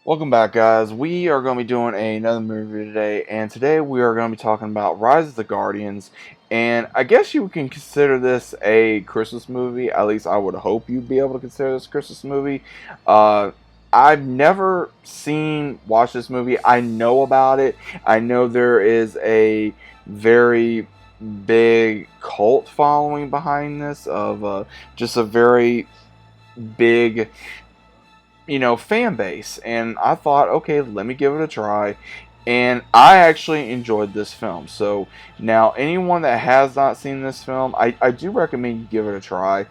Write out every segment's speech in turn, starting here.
Welcome back, guys. We are going to be doing another movie today, and today we are going to be talking about Rise of the Guardians. And I guess you can consider this a Christmas movie. At least I would hope you'd be able to consider this a Christmas movie. Uh, I've never watched this movie. I know about it. I know there is a very big cult following behind this of just a very big fan base. And I thought, okay, let me give it a try. And I actually enjoyed this film. So now, anyone that has not seen this film, I do recommend you give it a try,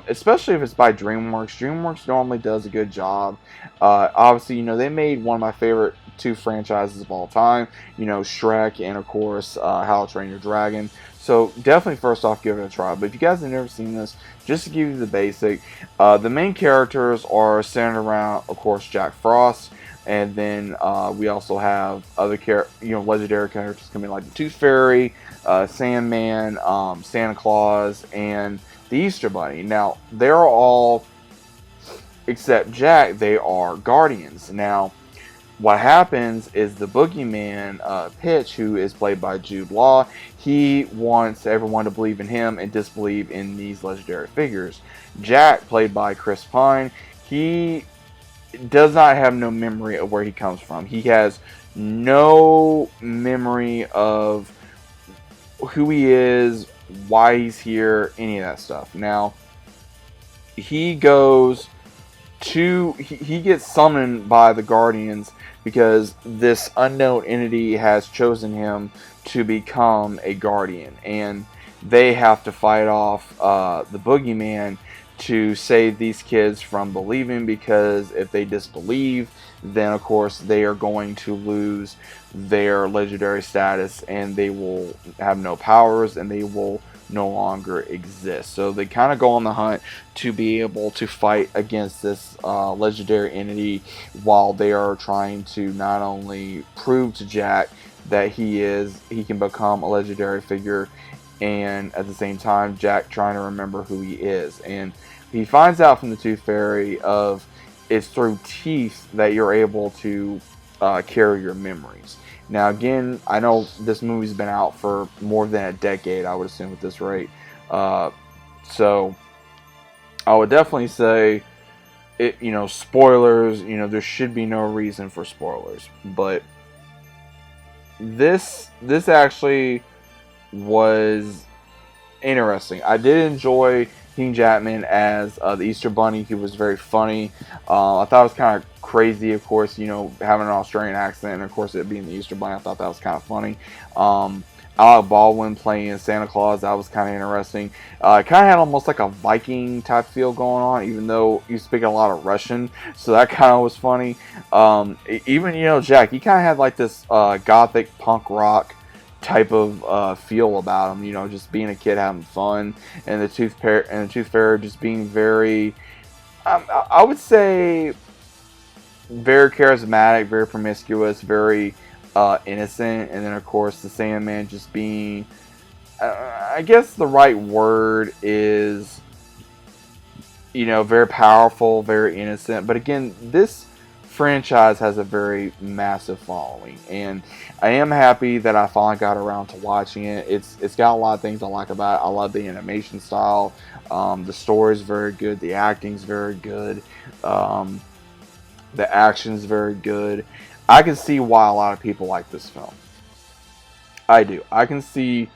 especially if it's by DreamWorks. DreamWorks normally does a good job. Obviously, they made one of my favorite two franchises of all time, Shrek and, of course, How to Train Your Dragon. So definitely, first off, give it a try. But if you guys have never seen this, just to give you the basic, the main characters are centered around, of course, Jack Frost, and then we also have other legendary characters coming like the Tooth Fairy, Sandman, Santa Claus, and the Easter Bunny. Now they're all, except Jack, they are guardians. Now what happens is the boogeyman, Pitch, who is played by Jude Law, he wants everyone to believe in him and disbelieve in these legendary figures. Jack, played by Chris Pine, he does not have no memory of where he comes from. He has no memory of who he is, why he's here, any of that stuff. Now, he goes he gets summoned by the Guardians because this unknown entity has chosen him to become a Guardian, and they have to fight off the boogeyman to save these kids from believing, because if they disbelieve, then of course they are going to lose their legendary status and they will have no powers and they will no longer exist. So they kind of go on the hunt to be able to fight against this legendary entity, while they are trying to not only prove to Jack that he can become a legendary figure, and at the same time Jack trying to remember who he is. And he finds out from the Tooth Fairy of it's through teeth that you're able to carry your memories. Now, again, I know this movie's been out for more than a decade, I would assume, at this rate. So, I would definitely say, spoilers, there should be no reason for spoilers. But this actually was interesting. I did enjoy King Jackman as the Easter Bunny. He was very funny. I thought it was kind of crazy, of course, having an Australian accent, and of course it being the Easter Bunny. I thought that was kind of funny. Alec Baldwin playing Santa Claus, that was kind of interesting. It kind of had almost like a Viking type feel going on, even though you speak a lot of Russian, so that kind of was funny. Even, Jack, he kind of had like this gothic punk rock type of feel about him, just being a kid having fun, and the Tooth Fairy just being very, I would say, very charismatic, very promiscuous, very innocent. And then of course the Sandman just being, I guess the right word is, very powerful, very innocent. But again, this franchise has a very massive following, and I am happy that I finally got around to watching it. It's got a lot of things I like about it. I love the animation style. The story is very good. The acting is very good. The action is very good. I can see why a lot of people like this film. I do. I can see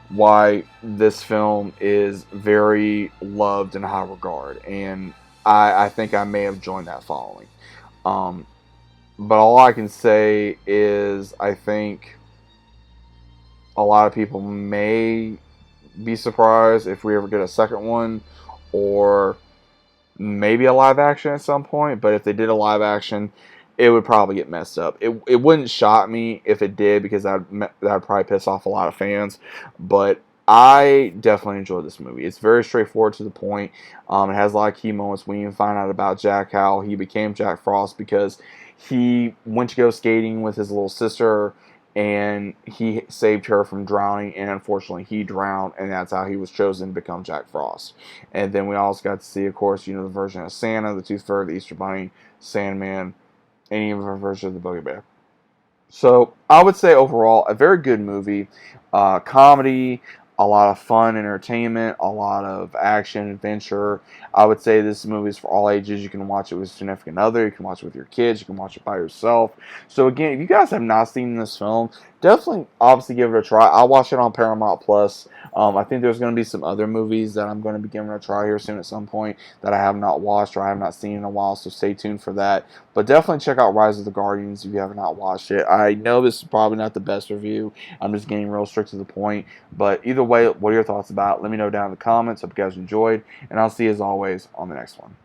why this film is very loved and high regard, and I think I may have joined that following. Um, but all I can say is I think a lot of people may be surprised if we ever get a second one, or maybe a live action at some point. But if they did a live action, it would probably get messed up. It wouldn't shock me if it did, because that'd probably piss off a lot of fans. But I definitely enjoyed this movie. It's very straightforward, to the point. It has a lot of key moments. We even find out about Jack, how he became Jack Frost because he went to go skating with his little sister, and he saved her from drowning, and unfortunately he drowned, and that's how he was chosen to become Jack Frost. And then we also got to see, of course, the version of Santa, the Tooth Fairy, the Easter Bunny, Sandman, any of her version of the Boogeyman. So I would say overall a very good movie, comedy, a lot of fun, entertainment, a lot of action, adventure. I would say this movie is for all ages. You can watch it with a significant other. You can watch it with your kids. You can watch it by yourself. So again, if you guys have not seen this film, definitely, obviously give it a try. I'll watch it on Paramount Plus. I think there's going to be some other movies that I'm going to be giving a try here soon at some point that I have not watched or I have not seen in a while. So stay tuned for that. But definitely check out Rise of the Guardians if you have not watched it. I know this is probably not the best review. I'm just getting real strict to the point. But either way, what are your thoughts about it? Let me know down in the comments. Hope you guys enjoyed. And I'll see you as always on the next one.